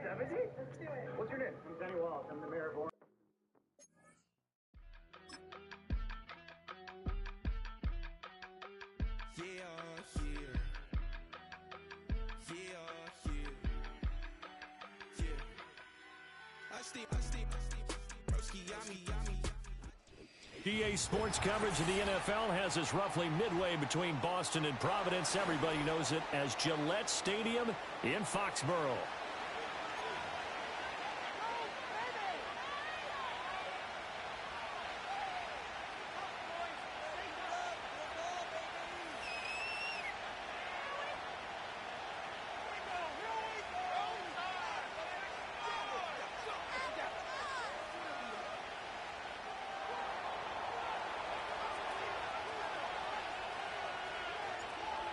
70? Let's do it. What's your name? I'm Denny Walsh. I'm the mayor of Orange. EA Sports coverage of the NFL has us roughly midway between Boston and Providence. Everybody knows it as Gillette Stadium in Foxborough.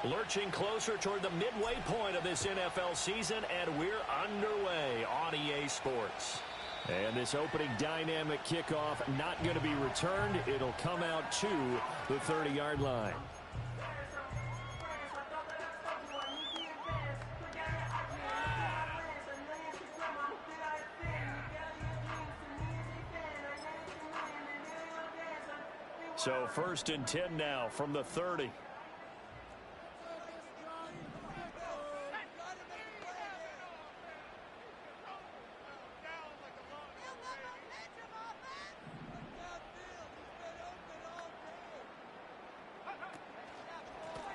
Lurching closer toward the midway point of this NFL season, and we're underway on EA Sports. And this opening dynamic kickoff not going to be returned. It'll come out to the 30-yard line. So 1st and 10 now from the 30.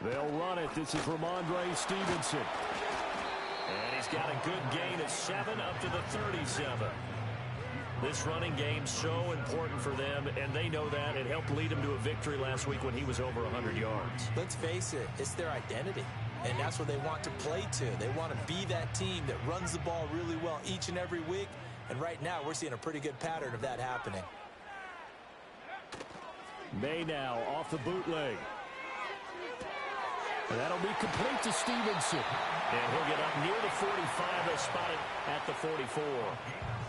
They'll run it. This is Ramondre Stevenson. And he's got a good gain of 7 up to the 37. This running game so important for them, and they know that. It helped lead them to a victory last week when he was over 100 yards. Let's face it, it's their identity, and that's what they want to play to. They want to be that team that runs the ball really well each and every week, and right now we're seeing a pretty good pattern of that happening. May now off the bootleg. And that'll be complete to Stevenson. And he'll get up near the 45. They'll spot it at the 44.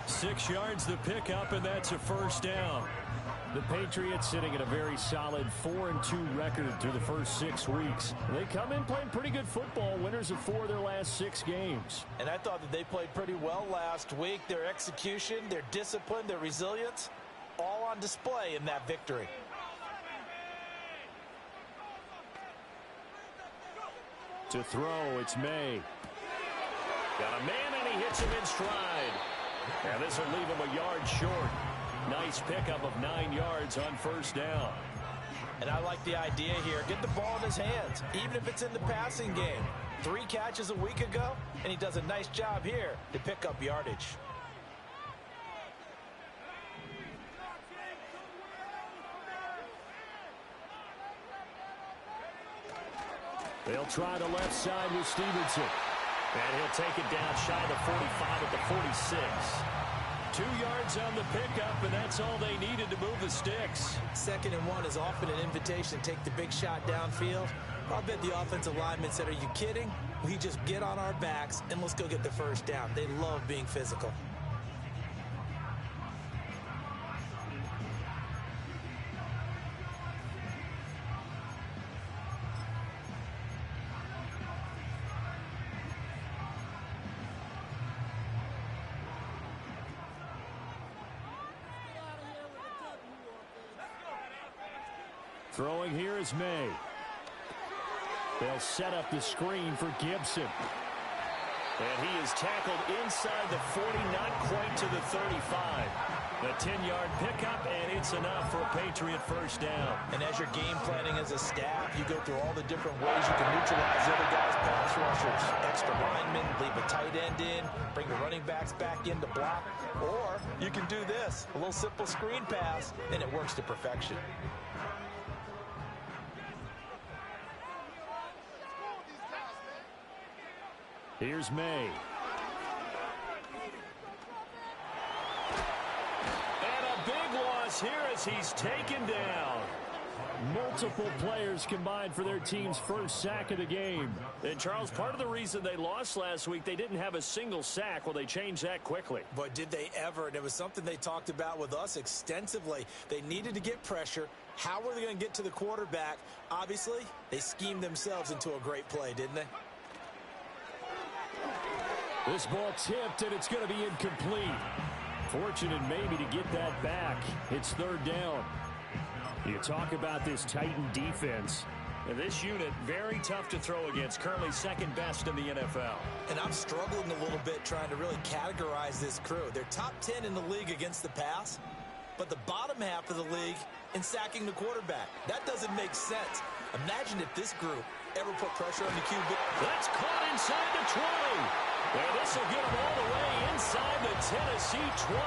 6 yards the pickup, and that's a 1st down. The Patriots sitting at a very solid 4-2 record through the first 6 weeks. They come in playing pretty good football, winners of 4 of their last 6 games. And I thought that they played pretty well last week. Their execution, their discipline, their resilience, all on display in that victory. To throw, it's May. Got a man, and he hits him in stride. And this will leave him a yard short. Nice pickup of 9 yards on 1st down. And I like the idea here. Get the ball in his hands, even if it's in the passing game. 3 catches a week ago, and he does a nice job here to pick up yardage. They'll try the left side with Stevenson. And he'll take it down shy of the 45 at the 46. 2 yards on the pickup, and that's all they needed to move the sticks. 2nd and 1 is often an invitation to take the big shot downfield. I'll bet the offensive lineman said, "Are you kidding? We just get on our backs and let's go get the 1st down." They love being physical. Throwing here is May. They'll set up the screen for Gibson. And he is tackled inside the 40, not quite to the 35. A 10-yard pickup, and it's enough for a Patriot 1st down. And as you're game planning as a staff, you go through all the different ways you can neutralize the other guys' pass rushers. Extra linemen, leave a tight end in, bring the running backs back in to block. Or you can do this, a little simple screen pass, and it works to perfection. Here's May. And a big loss here as he's taken down. Multiple players combined for their team's 1st sack of the game. And, Charles, part of the reason they lost last week, they didn't have a single sack. Well, they changed that quickly. But did they ever? And it was something they talked about with us extensively. They needed to get pressure. How were they going to get to the quarterback? Obviously, they schemed themselves into a great play, didn't they? This ball tipped, and it's going to be incomplete. Fortunate maybe to get that back. It's third down. You talk about this Titan defense. This unit, very tough to throw against. Currently second best in the NFL. And I'm struggling a little bit trying to really categorize this crew. They're top 10 in the league against the pass, but the bottom half of the league in sacking the quarterback. That doesn't make sense. Imagine if this group ever put pressure on the QB. That's caught inside the 20. And this will get them all the way inside the Tennessee 20.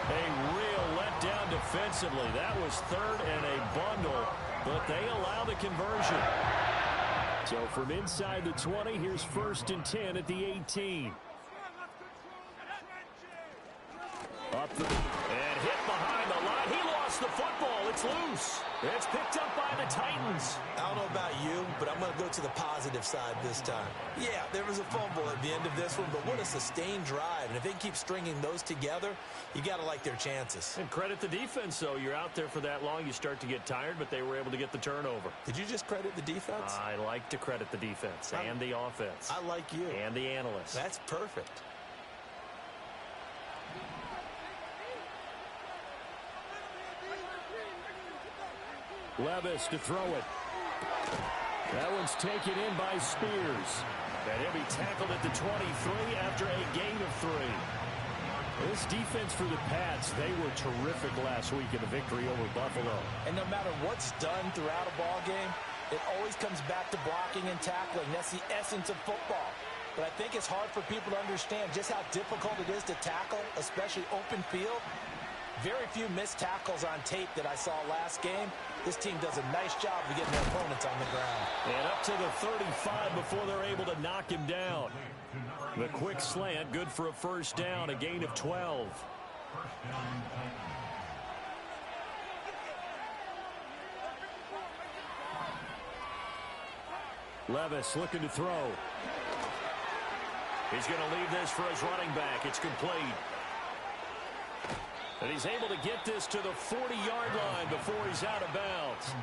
A real letdown defensively. That was third and a bundle, but they allow the conversion. So from inside the 20, here's 1st and 10 at the 18. Up and hit behind the line. He lost the football. It's loose. It's picked up by the Titans. I don't know about you, but I'm going to go to the positive side this time. Yeah, there was a fumble at the end of this one, but what a sustained drive. And if they keep stringing those together, you got to like their chances. And credit the defense, though. You're out there for that long, you start to get tired, but they were able to get the turnover. Did you just credit the defense? I like to credit the defense and the offense. I like you. And the analysts. That's perfect. Levis to throw it. That one's taken in by Spears. And he'll be tackled at the 23 after a gain of 3. This defense for the Pats, they were terrific last week in a victory over Buffalo. And no matter what's done throughout a ball game, it always comes back to blocking and tackling. That's the essence of football. But I think it's hard for people to understand just how difficult it is to tackle, especially open field. Very few missed tackles on tape that I saw last game. This team does a nice job of getting their opponents on the ground. And up to the 35 before they're able to knock him down. The quick slant, good for a 1st down, a gain of 12. Levis looking to throw. He's going to leave this for his running back. It's complete. And he's able to get this to the 40-yard line before he's out of bounds.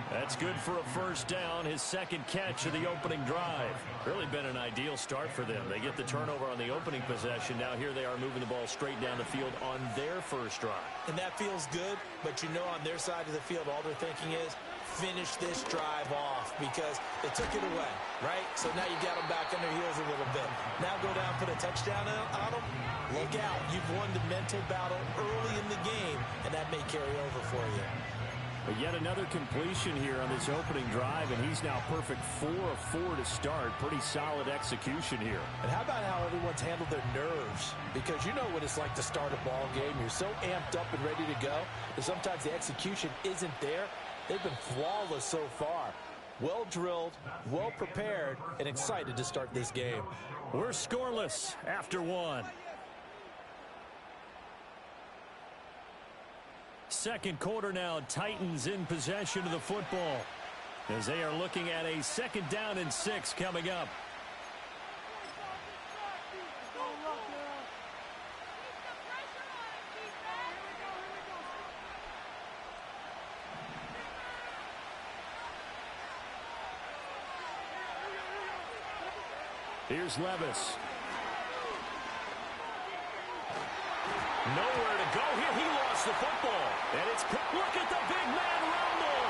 That's good for a 1st down, his 2nd catch of the opening drive. Really been an ideal start for them. They get the turnover on the opening possession. Now here they are moving the ball straight down the field on their 1st drive. And that feels good, but you know on their side of the field all they're thinking is finish this drive off because they took it away, right? So now you got them back on their heels a little bit. Now go down, put a touchdown on them. Look out. You've won the mental battle early in the game, and that may carry over for you. But yet another completion here on this opening drive, and he's now perfect 4 of 4 to start. Pretty solid execution here. And how about how everyone's handled their nerves? Because you know what it's like to start a ball game. You're so amped up and ready to go, and sometimes the execution isn't there. They've been flawless so far. Well drilled, well prepared, and excited to start this game. We're scoreless after 1. Second quarter now, Titans in possession of the football as they are looking at a 2nd down and 6 coming up. Here's Levis. Nowhere to go here. He lost the football. And it's picked. Look at the big man rumble.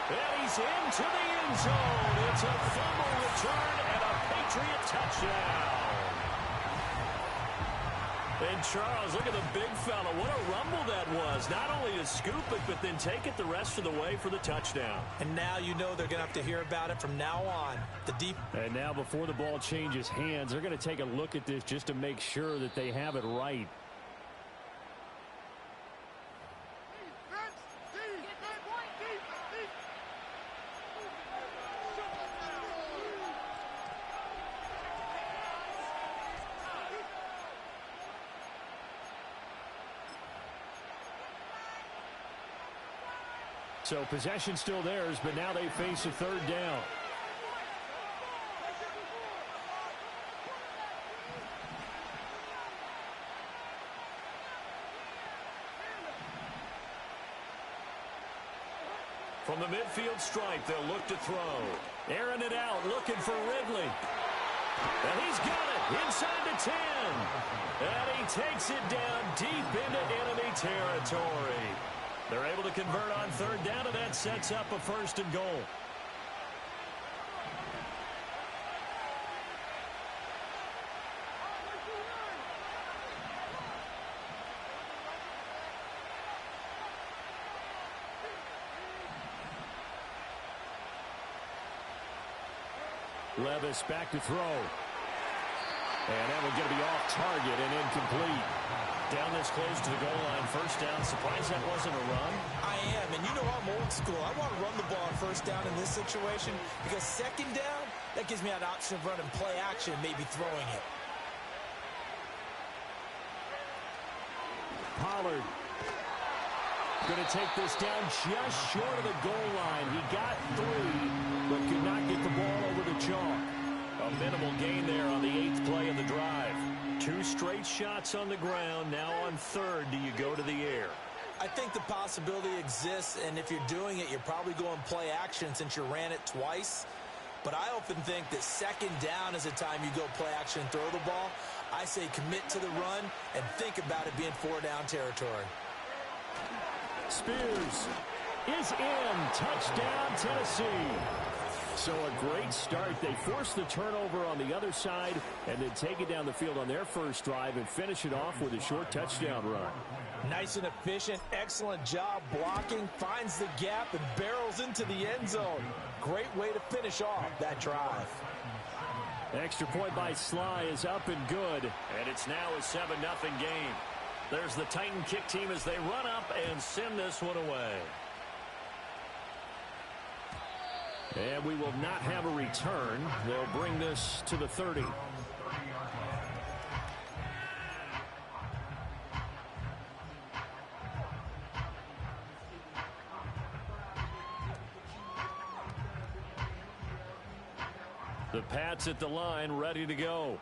And he's into the end zone. It's a fumble return and a Patriot touchdown. And Charles, look at the big fella. What a rumble that was. Not only to scoop it, but then take it the rest of the way for the touchdown. And now you know they're going to have to hear about it from now on. And now before the ball changes hands, they're going to take a look at this just to make sure that they have it right. So possession still theirs, but now they face a 3rd down. From the midfield stripe, they'll look to throw. Airing it out, looking for Ridley. And he's got it inside the 10. And he takes it down deep into enemy territory. They're able to convert on third down, and that sets up a 1st and goal. Levis back to throw. And that one's going to be off target and incomplete. Down this close to the goal line, 1st down. Surprised that wasn't a run? I am, and you know I'm old school. I want to run the ball on 1st down in this situation because 2nd down, that gives me an option of running play action, maybe throwing it. Pollard going to take this down just short of the goal line. He got 3, but could not get the ball over the chalk. A minimal gain there on the 8th play of the drive. 2 straight shots on the ground. Now on 3rd, do you go to the air? I think the possibility exists, and if you're doing it, you're probably going play action since you ran it twice. But I often think that 2nd down is a time you go play action and throw the ball. I say commit to the run and think about it being 4-down territory. Spears is in. Touchdown, Tennessee. So a great start. They force the turnover on the other side and then take it down the field on their first drive and finish it off with a short touchdown run. Nice and efficient. Excellent job blocking. Finds the gap and barrels into the end zone. Great way to finish off that drive. Extra point by Sly is up and good. And it's now a 7-0 game. There's the Titan kick team as they run up and send this one away. And we will not have a return. They'll bring this to the 30. The Pats at the line, ready to go.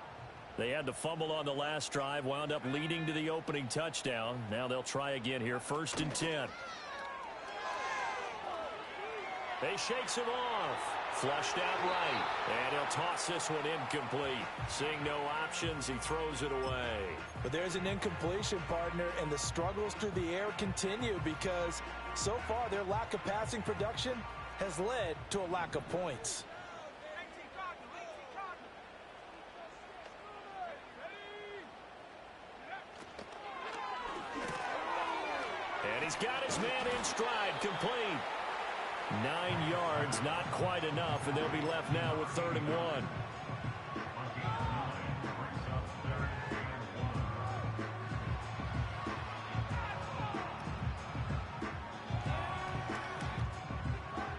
They had the fumble on the last drive, wound up leading to the opening touchdown. Now they'll try again here, 1st and 10. He shakes him off. Flushed out right. And he'll toss this one incomplete. Seeing no options, he throws it away. But there's an incompletion, partner, and the struggles through the air continue because so far their lack of passing production has led to a lack of points. And he's got his man in stride, complete. 9 yards, not quite enough, and they'll be left now with 3rd and 1.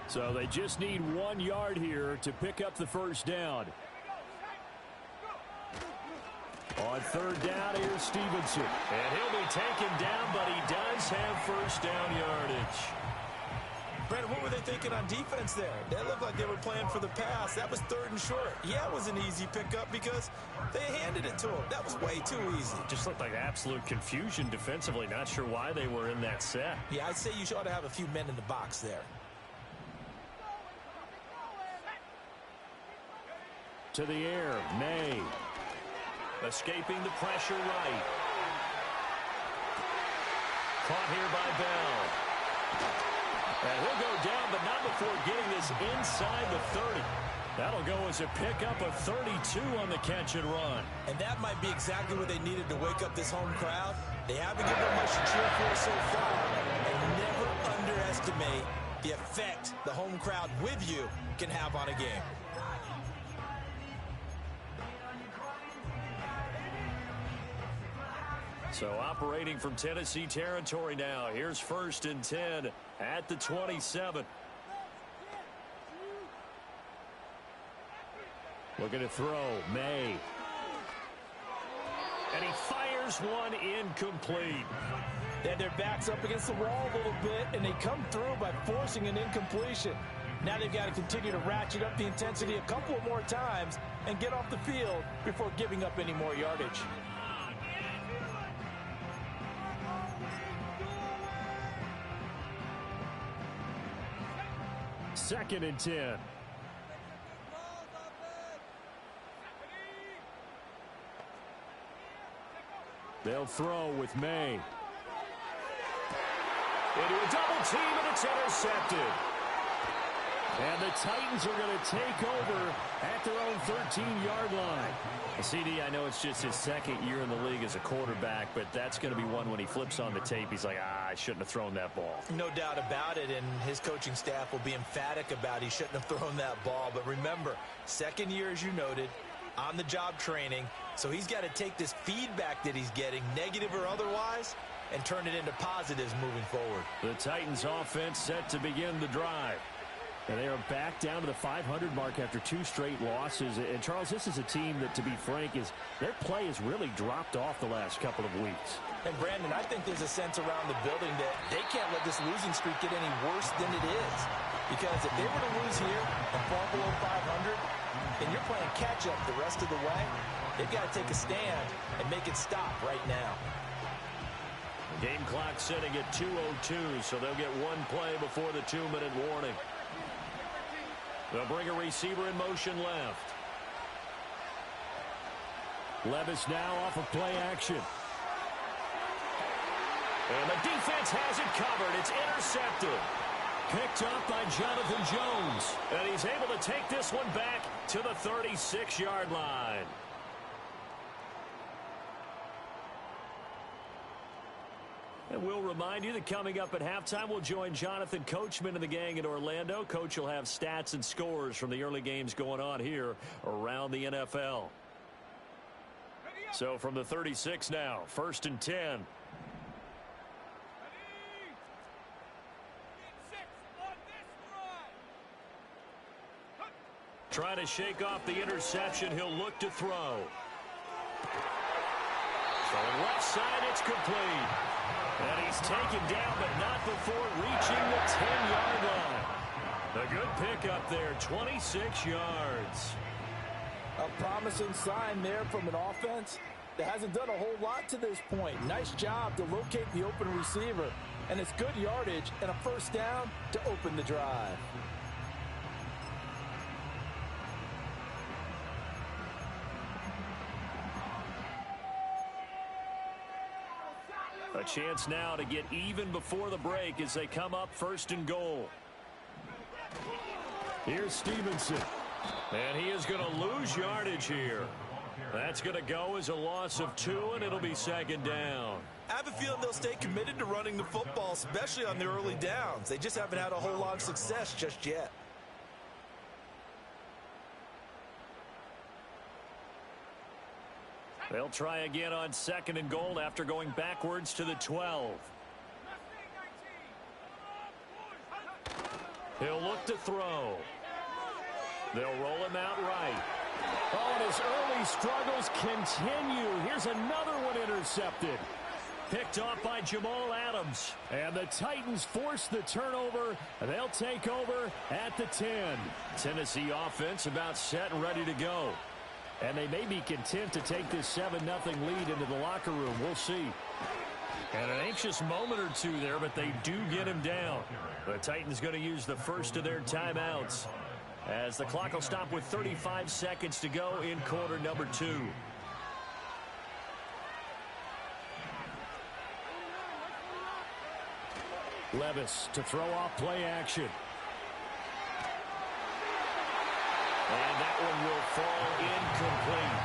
So they just need 1 yard here to pick up the 1st down. On 3rd down, here's Stevenson. And he'll be taken down, but he does have 1st down yardage. Brandon, what were they thinking on defense there? They looked like they were playing for the pass. That was 3rd and short. Yeah, it was an easy pickup because they handed it to him. That was way too easy. Just looked like absolute confusion defensively. Not sure why they were in that set. Yeah, I'd say you ought to have a few men in the box there. To the air, May. Escaping the pressure right. Caught here by Bell. And he'll go down, but not before getting this inside the 30. That'll go as a pickup of 32 on the catch and run. And that might be exactly what they needed to wake up this home crowd. They haven't given them much to cheer for so far. And never underestimate the effect the home crowd with you can have on a game. So operating from Tennessee territory now. Here's 1st and 10 at the 27. Looking to throw, May. And he fires one incomplete. They had their backs up against the wall a little bit, and they come through by forcing an incompletion. Now they've got to continue to ratchet up the intensity a couple more times and get off the field before giving up any more yardage. 2nd and 10. They'll throw with May. Into a double team, and it's intercepted. And the Titans are going to take over at their own 13-yard line. CD, I know it's just his second year in the league as a quarterback, but that's going to be one when he flips on the tape. He's like, I shouldn't have thrown that ball. No doubt about it, and his coaching staff will be emphatic about he shouldn't have thrown that ball. But remember, second year, as you noted, on-the-job training, so he's got to take this feedback that he's getting, negative or otherwise, and turn it into positives moving forward. The Titans offense set to begin the drive. And they are back down to the 500 mark after 2 straight losses. And, Charles, this is a team that, to be frank, their play has really dropped off the last couple of weeks. And, Brandon, I think there's a sense around the building that they can't let this losing streak get any worse than it is. Because if they were to lose here and fall below 500, and you're playing catch-up the rest of the way, they've got to take a stand and make it stop right now. Game clock sitting at 2:02, so they'll get one play before the 2-minute warning. They'll bring a receiver in motion left. Levis now off of play action. And the defense has it covered. It's intercepted. Picked up by Jonathan Jones. And he's able to take this one back to the 36-yard line. And we'll remind you that coming up at halftime, we'll join Jonathan Coachman and the gang in Orlando. Coach will have stats and scores from the early games going on here around the NFL. So from the 36 now, 1st and 10. Trying to shake off the interception. He'll look to throw. So left side, it's complete. And he's taken down, but not before reaching the 10-yard line. A good pickup there, 26 yards. A promising sign there from an offense that hasn't done a whole lot to this point. Nice job to locate the open receiver. And it's good yardage and a first down to open the drive. A chance now to get even before the break as they come up 1st and goal. Here's Stevenson. And he is going to lose yardage here. That's going to go as a loss of 2, and it'll be 2nd down. I have a feeling they'll stay committed to running the football, especially on the early downs. They just haven't had a whole lot of success just yet. They'll try again on 2nd and goal after going backwards to the 12. He'll look to throw. They'll roll him out right. Oh, and his early struggles continue. Here's another one intercepted. Picked off by Jamal Adams. And the Titans force the turnover. They'll take over at the 10. Tennessee offense about set and ready to go. And they may be content to take this 7-0 lead into the locker room. We'll see. And an anxious moment or two there, but they do get him down. The Titans going to use the first of their timeouts as the clock will stop with 35 seconds to go in quarter number 2. Levis to throw off play action. And that one will fall incomplete.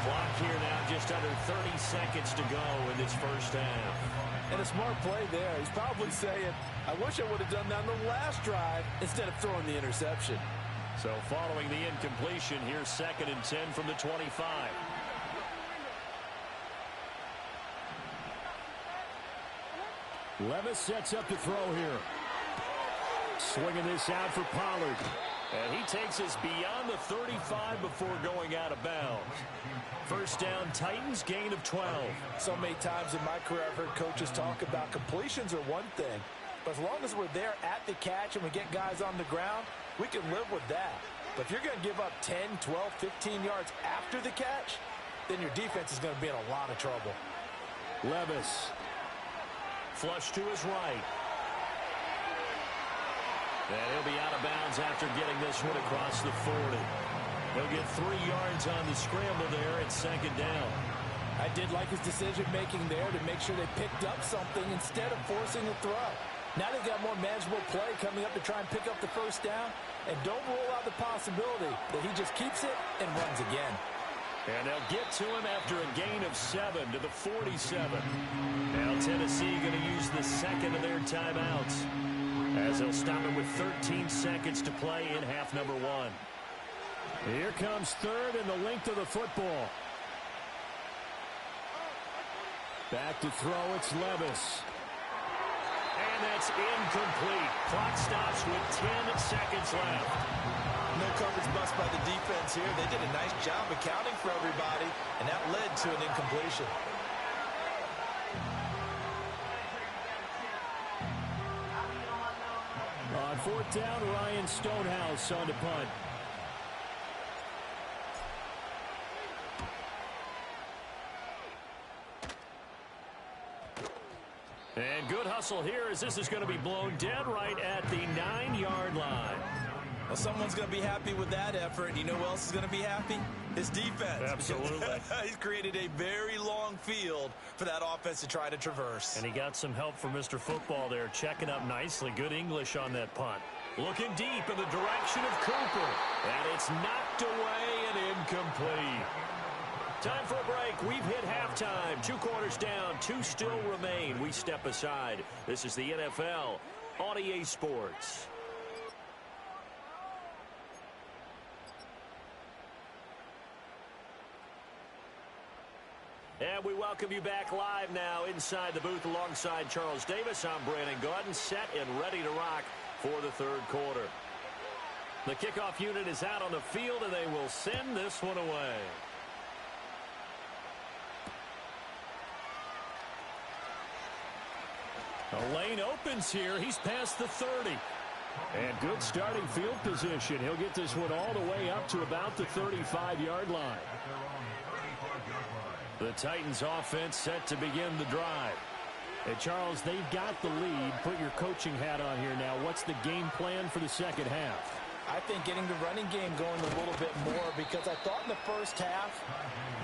Clock here now just under 30 seconds to go in this first half. And a smart play there. He's probably saying, I wish I would have done that on the last drive instead of throwing the interception. So following the incompletion, here's 2nd and 10 from the 25. Levis sets up to throw here. Swinging this out for Pollard. And he takes us beyond the 35 before going out of bounds. First down, Titans, gain of 12. So many times in my career I've heard coaches talk about completions are one thing, but as long as we're there at the catch and we get guys on the ground, we can live with that. But if you're going to give up 10, 12, 15 yards after the catch, then your defense is going to be in a lot of trouble. Levis. Flush to his right. And he'll be out of bounds after getting this one across the 40. He'll get 3 yards on the scramble there at 2nd down. I did like his decision-making there to make sure they picked up something instead of forcing a throw. Now they've got more manageable play coming up to try and pick up the first down. And don't rule out the possibility that he just keeps it and runs again. And they'll get to him after a gain of 7 to the 47. Now Tennessee going to use the second of their timeouts, as they'll stop it with 13 seconds to play in half number 1. Here comes third and the length of the football. Back to throw, it's Levis. And that's incomplete. Clock stops with 10 seconds left. No coverage bust by the defense here. They did a nice job accounting for everybody, and that led to an incompletion. On fourth down, Ryan Stonehouse on to punt. And good hustle here, as this is going to be blown dead right at the 9-yard line. Well, someone's going to be happy with that effort. And you know who else is going to be happy? His defense. Absolutely. He's created a very long field for that offense to try to traverse. And he got some help from Mr. Football there, checking up nicely. Good English on that punt. Looking deep in the direction of Cooper. And it's knocked away and incomplete. Time for a break. We've hit halftime. 2 quarters down. 2 still remain. We step aside. This is the NFL on EA Sports. And we welcome you back live now inside the booth alongside Charles Davis. I'm Brandon Gaudin, set and ready to rock for the third quarter. The kickoff unit is out on the field, and they will send this one away. A lane opens here. He's past the 30. And good starting field position. He'll get this one all the way up to about the 35-yard line. The Titans offense set to begin the drive. Hey, Charles, they've got the lead. Put your coaching hat on here now. What's the game plan for the second half? I think getting the running game going a little bit more, because I thought in the first half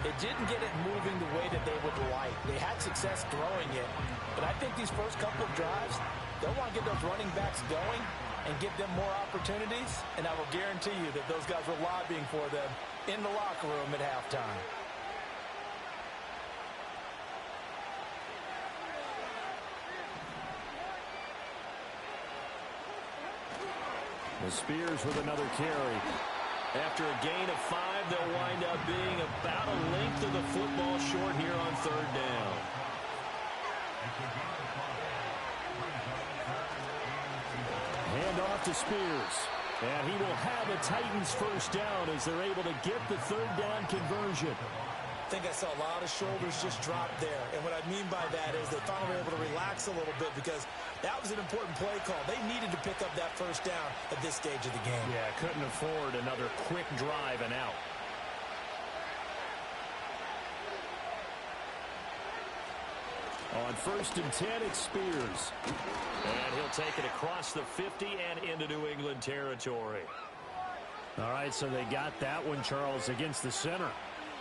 it didn't get it moving the way that they would like. They had success throwing it, but I think these first couple of drives, they'll want to get those running backs going and give them more opportunities, and I will guarantee you that those guys were lobbying for them in the locker room at halftime. The Spears with another carry. After a gain of 5, they'll wind up being about a length of the football short here on third down. Hand off to Spears. And he will have a Titans first down as they're able to get the third down conversion. I think I saw a lot of shoulders just drop there. And what I mean by that is they finally were able to relax a little bit, because that was an important play call. They needed to pick up that first down at this stage of the game. Yeah, couldn't afford another quick drive and out. On 1st and 10, it's Spears. And he'll take it across the 50 and into New England territory. All right, so they got that one, Charles, against the center.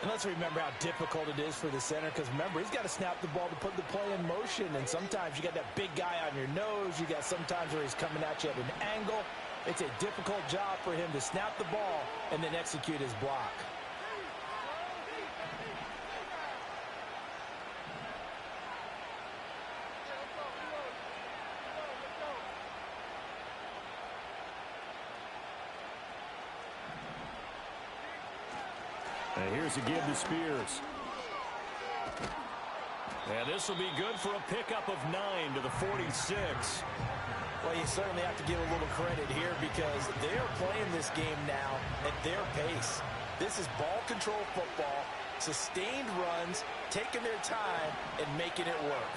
And let's remember how difficult it is for the center, because remember, he's got to snap the ball to put the play in motion, and sometimes you got that big guy on your nose. You got sometimes where he's coming at you at an angle. It's a difficult job for him to snap the ball and then execute his block. And here's a give to Spears. And this will be good for a pickup of 9 to the 46. Well, you certainly have to give a little credit here, because they are playing this game now at their pace. This is ball control football, sustained runs, taking their time, and making it work.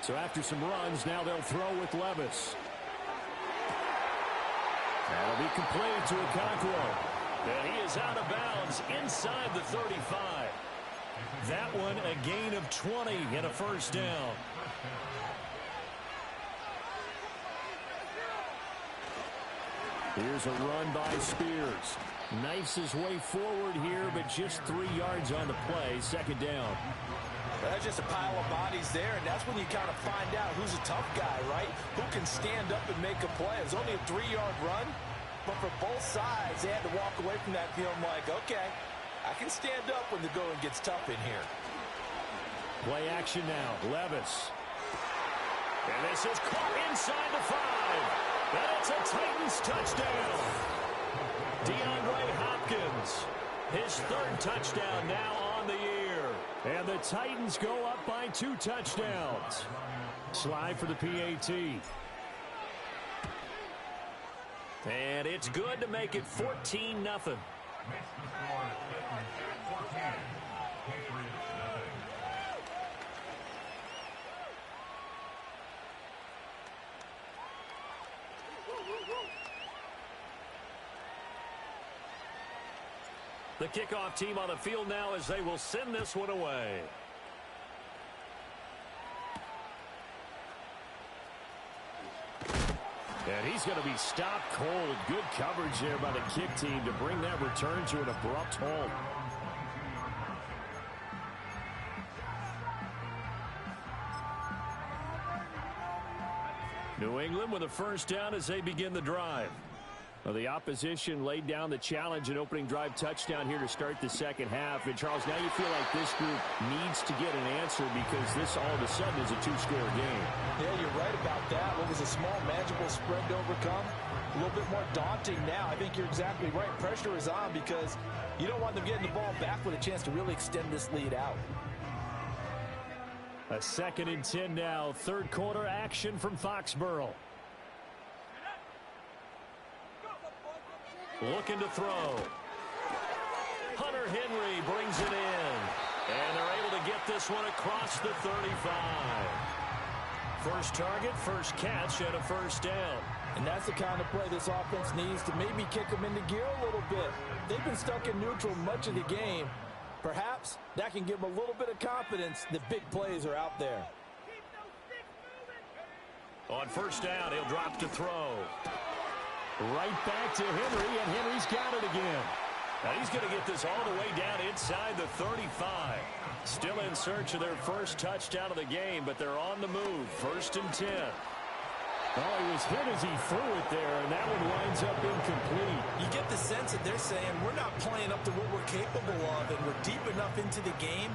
So after some runs, now they'll throw with Levis. That'll be complete to Okonkwo. And he is out of bounds inside the 35. That one a gain of 20 and a first down. Here's a run by Spears. Knifes his way forward here, but just 3 yards on the play. Second down. That's just a pile of bodies there, and that's when you kind of find out who's a tough guy, right? Who can stand up and make a play. It was only a 3-yard run, but for both sides, they had to walk away from that feeling like, okay, I can stand up when the going gets tough in here. Play action now. Levis. And this is caught inside the 5. And it's a Titans touchdown. DeAndre Hopkins, his 3rd touchdown now on the year. And the Titans go up by 2 touchdowns. Slide for the PAT. And it's good to make it 14-0. The kickoff team on the field now as they will send this one away. And he's going to be stopped cold. Good coverage there by the kick team to bring that return to an abrupt halt. New England with a first down as they begin the drive. Well, the opposition laid down the challenge and opening drive touchdown here to start the second half. And, Charles, now you feel like this group needs to get an answer because this all of a sudden is a 2-score game. Yeah, you're right about that. What was a small, manageable spread to overcome? A little bit more daunting now. I think you're exactly right. Pressure is on because you don't want them getting the ball back with a chance to really extend this lead out. A 2nd and 10 now. 3rd quarter action from Foxborough. Looking to throw. Hunter Henry brings it in. And they're able to get this one across the 35. First target, first catch, and a first down. And that's the kind of play this offense needs to maybe kick them into gear a little bit. They've been stuck in neutral much of the game. Perhaps that can give them a little bit of confidence that big plays are out there. On first down, he'll drop to throw. Right back to Henry, and Henry's got it again. Now he's going to get this all the way down inside the 35. Still in search of their first touchdown of the game, but they're on the move. 1st and 10. Oh, he was hit as he threw it there, and that one winds up incomplete. You get the sense that they're saying we're not playing up to what we're capable of, and we're deep enough into the game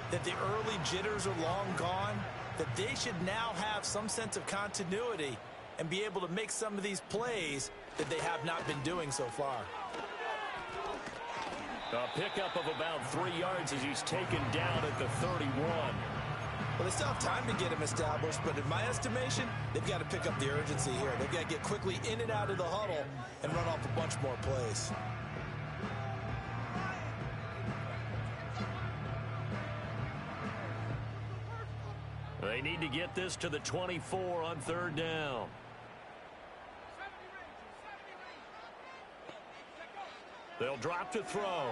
that the early jitters are long gone, that they should now have some sense of continuity and be able to make some of these plays that they have not been doing so far. A pickup of about 3 yards as he's taken down at the 31. Well, they still have time to get him established, but in my estimation, they've got to pick up the urgency here. They've got to get quickly in and out of the huddle and run off a bunch more plays. They need to get this to the 24 on 3rd down. They'll drop to throw.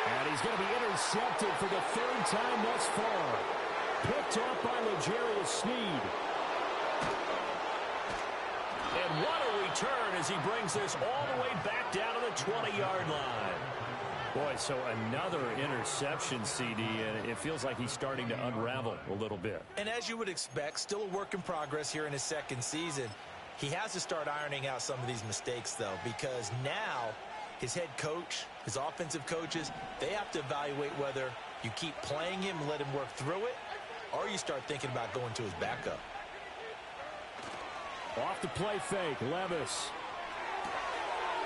And he's going to be intercepted for the 3rd time thus far. Picked off by L'Jarius Sneed. And what a return as he brings this all the way back down to the 20-yard line. Boy, so another interception, CD, and it feels like he's starting to unravel a little bit. And as you would expect, still a work in progress here in his 2nd season. He has to start ironing out some of these mistakes, though, because now his head coach, his offensive coaches, they have to evaluate whether you keep playing him and let him work through it, or you start thinking about going to his backup. Off the play fake, Levis.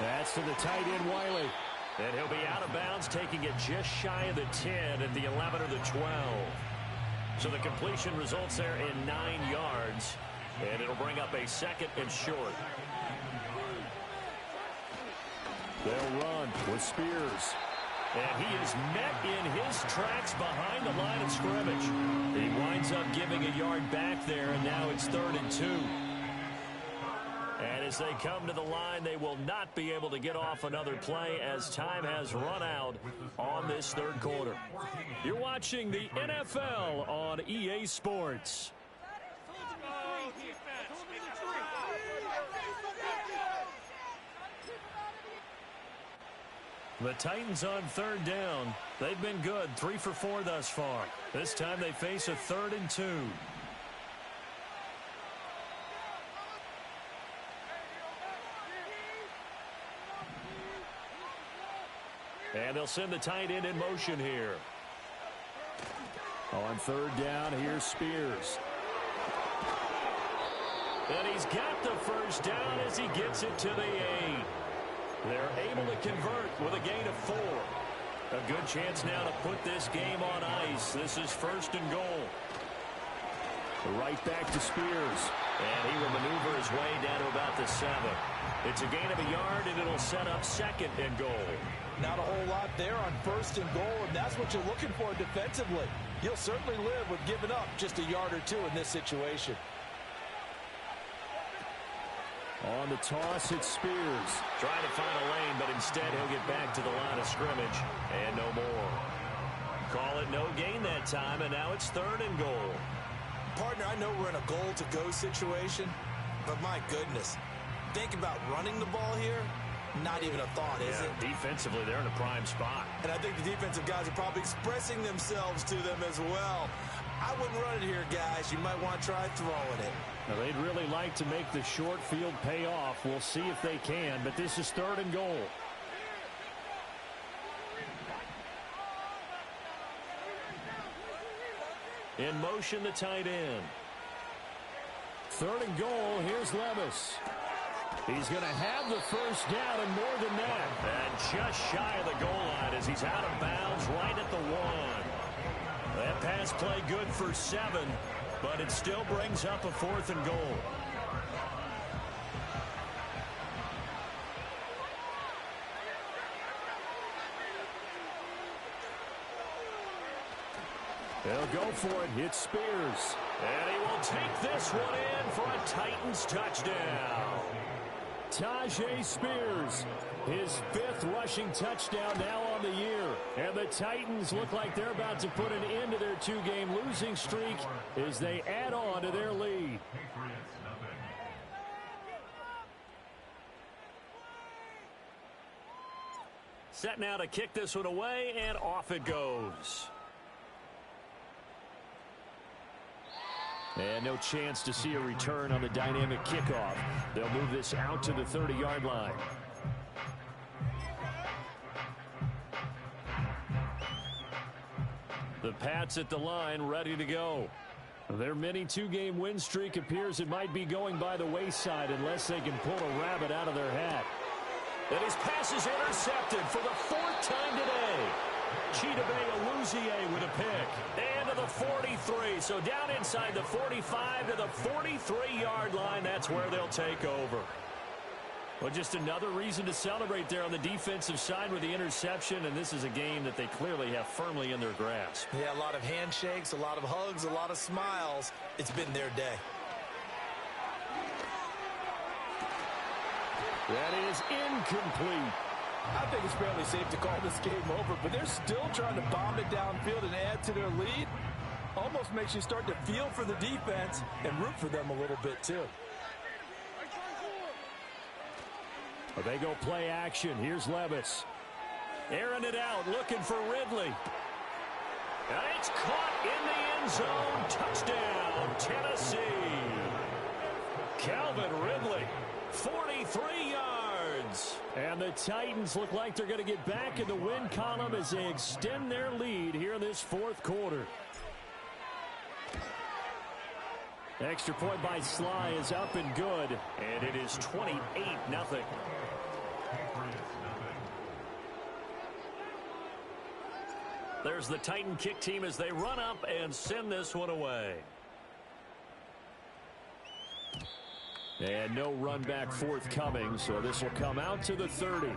That's to the tight end, Wiley. And he'll be out of bounds, taking it just shy of the 10 at the 11 or the 12. So the completion results there in 9 yards. And it'll bring up a 2nd and short. They'll run with Spears. And he is met in his tracks behind the line of scrimmage. He winds up giving a yard back there, and now it's 3rd and 2. And as they come to the line, they will not be able to get off another play as time has run out on this 3rd quarter. You're watching the NFL on EA Sports. The Titans on third down. They've been good, 3 for 4 thus far. This time they face a 3rd and 2. And they'll send the tight end in motion here. On third down, here's Spears. And he's got the first down as he gets it to the 8. They're able to convert with a gain of 4. A good chance now to put this game on ice. This is 1st and goal. Right back to Spears. And he will maneuver his way down to about the 7. It's a gain of a yard, and it'll set up 2nd and goal. Not a whole lot there on 1st and goal, and that's what you're looking for defensively. You'll certainly live with giving up just a yard or 2 in this situation. On the toss, it's Spears. Trying to find a lane, but instead he'll get back to the line of scrimmage. And no more. Call it no gain that time, and now it's 3rd and goal. Partner, I know we're in a goal-to-go situation, but my goodness, think about running the ball here. Not even a thought, is it? Defensively, they're in a prime spot. And I think the defensive guys are probably expressing themselves to them as well. I wouldn't run it here, guys. You might want to try throwing it. Now, they'd really like to make the short field pay off. We'll see if they can, but this is 3rd and goal. In motion, the tight end. 3rd and goal, here's Levis. He's going to have the first down and more than that. And just shy of the goal line as he's out of bounds right at the 1. That pass play good for 7, but it still brings up a 4th and goal. They'll go for it. It's Spears. And he will take this one in for a Titans touchdown. Tajay Spears, his 5th rushing touchdown now on the year. And the Titans look like they're about to put an end to their 2-game losing streak as they add on to their lead. Set now to kick this one away, and off it goes. And no chance to see a return on the dynamic kickoff. They'll move this out to the 30-yard line. The Pats at the line, ready to go. Their mini 2-game win streak appears it might be going by the wayside unless they can pull a rabbit out of their hat. And his pass is intercepted for the 4th time today. Chidobe Awuzie with a pick. And to the 43. So down inside the 45 to the 43-yard line. That's where they'll take over. Well, just another reason to celebrate there on the defensive side with the interception. And this is a game that they clearly have firmly in their grasp. Yeah, a lot of handshakes, a lot of hugs, a lot of smiles. It's been their day. That is incomplete. I think it's fairly safe to call this game over, but they're still trying to bomb it downfield and add to their lead. Almost makes you start to feel for the defense and root for them a little bit, too. Well, they go play action. Here's Levis. Airing it out, looking for Ridley. And it's caught in the end zone. Touchdown, Tennessee. Calvin Ridley, 43 yards. And the Titans look like they're going to get back in the win column as they extend their lead here in this 4th quarter. Extra point by Sly is up and good. And it is 28-0. There's the Titan kick team as they run up and send this one away. And no run back forthcoming, so this will come out to the 30.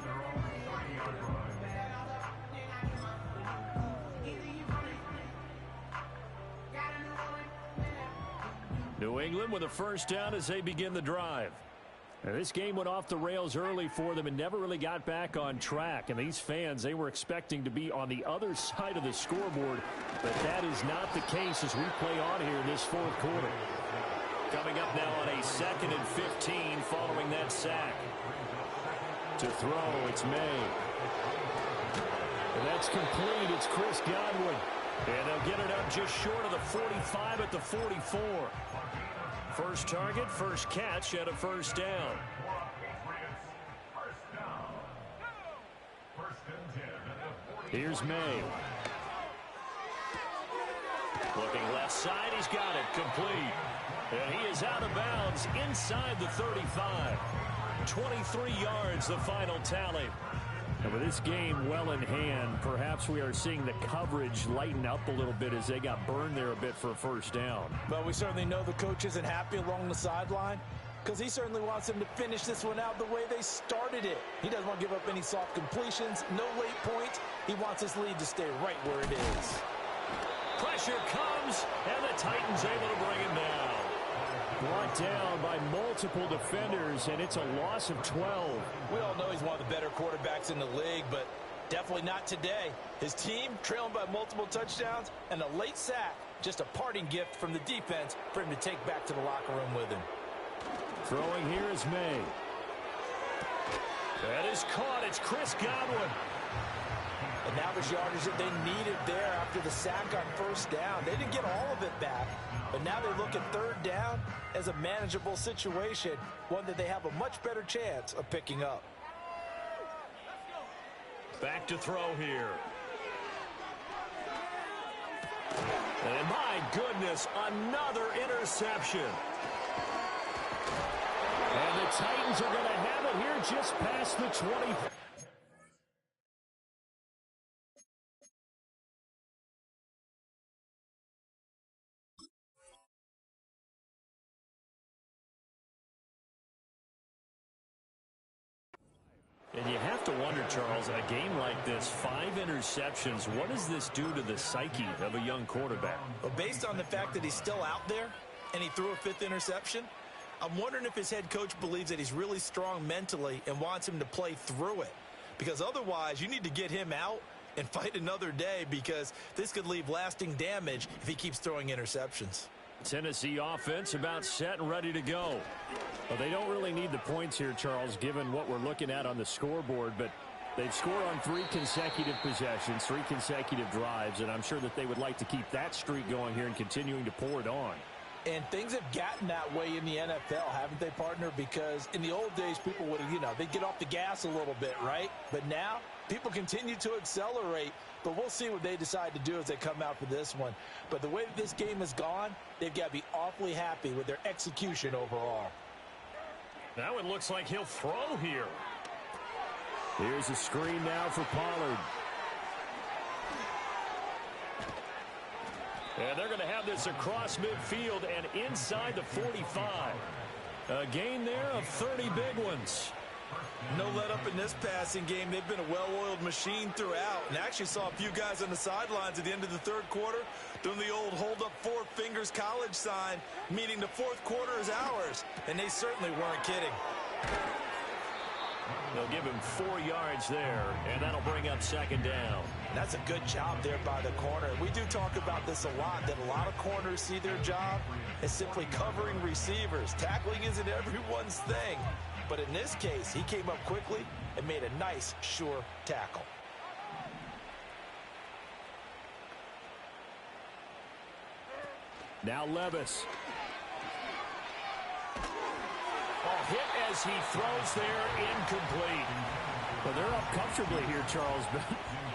New England with a first down as they begin the drive. Now, this game went off the rails early for them and never really got back on track. And these fans, they were expecting to be on the other side of the scoreboard, but that is not the case as we play on here in this 4th quarter. Coming up now on a 2nd and 15 following that sack. To throw, it's May. And that's complete. It's Chris Godwin. And they'll get it up just short of the 45 at the 44. First target, first catch, and a first down. Here's May. Looking left side, he's got it, complete. And he is out of bounds inside the 35. 23 yards, the final tally. And with this game well in hand, perhaps we are seeing the coverage lighten up a little bit as they got burned there a bit for a first down. But we certainly know the coach isn't happy along the sideline because he certainly wants them to finish this one out the way they started it. He doesn't want to give up any soft completions, no late points. He wants his lead to stay right where it is. Pressure comes, and the Titans able to bring him down. Brought down by multiple defenders, and it's a loss of 12. We all know he's one of the better quarterbacks in the league, but definitely not today. His team trailing by multiple touchdowns and a late sack. Just a parting gift from the defense for him to take back to the locker room with him. Throwing here is May. That is caught. It's Chris Godwin. And now there's yardage that they needed there after the sack on first down. They didn't get all of it back, but now they look at third down as a manageable situation, one that they have a much better chance of picking up. Back to throw here. And my goodness, another interception. And the Titans are going to have it here just past the 20. And you have to wonder, Charles, in a game like this, 5 interceptions, what does this do to the psyche of a young quarterback? Well, based on the fact that he's still out there and he threw a 5th interception, I'm wondering if his head coach believes that he's really strong mentally and wants him to play through it. Because otherwise, you need to get him out and fight another day, because this could leave lasting damage if he keeps throwing interceptions. Tennessee offense about set and ready to go. Well, they don't really need the points here, Charles, given what we're looking at on the scoreboard, but they've scored on 3 consecutive possessions, 3 consecutive drives, and I'm sure that they would like to keep that streak going here and continuing to pour it on. And things have gotten that way in the NFL, haven't they, partner? Because in the old days, people would, they'd get off the gas a little bit, right? But now, people continue to accelerate, but we'll see what they decide to do as they come out for this one. But the way that this game has gone, they've got to be awfully happy with their execution overall. Now it looks like he'll throw here. Here's a screen now for Pollard. And they're going to have this across midfield and inside the 45. A gain there of 30 big ones. No let up in this passing game. They've been a well-oiled machine throughout. And actually saw a few guys on the sidelines at the end of the third quarter doing the old hold up 4 fingers college sign, meaning the fourth quarter is ours. And they certainly weren't kidding. They'll give him 4 yards there, and that'll bring up second down. That's a good job there by the corner. We do talk about this a lot, that a lot of corners see their job as simply covering receivers. Tackling isn't everyone's thing. But in this case, he came up quickly and made a nice, sure tackle. Now Levis. Oh, hit as he throws there, incomplete. Well, they're up comfortably here, Charles, but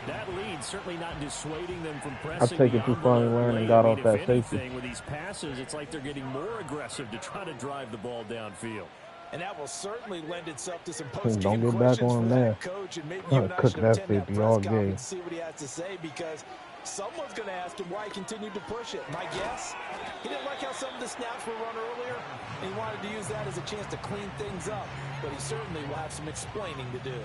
that lead certainly not dissuading them from pressing. I take it you finally learned and got off that safety. With these passes, it's like they're getting more aggressive to try to drive the ball downfield. And that will certainly lend itself to some Don't get back on him there. Coach, and maybe you and I should attend that press conference and see what he has to say, because someone's going to ask him why he continued to push it. My guess, he didn't like how some of the snaps were run earlier, and he wanted to use that as a chance to clean things up. But he certainly will have some explaining to do.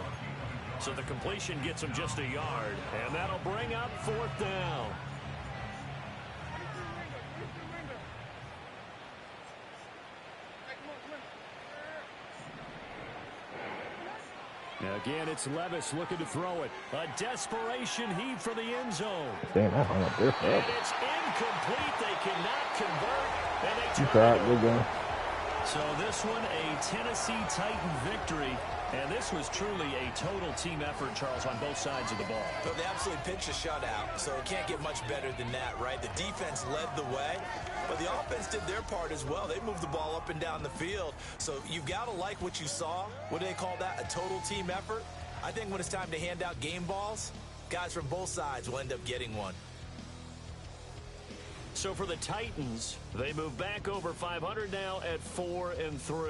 So the completion gets him just a yard, and that'll bring up fourth down. Again, it's Levis looking to throw it. A desperation heave for the end zone. Damn, that hung up there. And it's incomplete. They cannot convert. And they tried. Good game. So this one, a Tennessee Titan victory. And this was truly a total team effort, Charles, on both sides of the ball. So they absolutely pitched a shutout, so it can't get much better than that, right? The defense led the way, but the offense did their part as well. They moved the ball up and down the field. So you've got to like what you saw. What do they call that? A total team effort? I think when it's time to hand out game balls, guys from both sides will end up getting one. So for the Titans, they move back over 500 now at 4-3.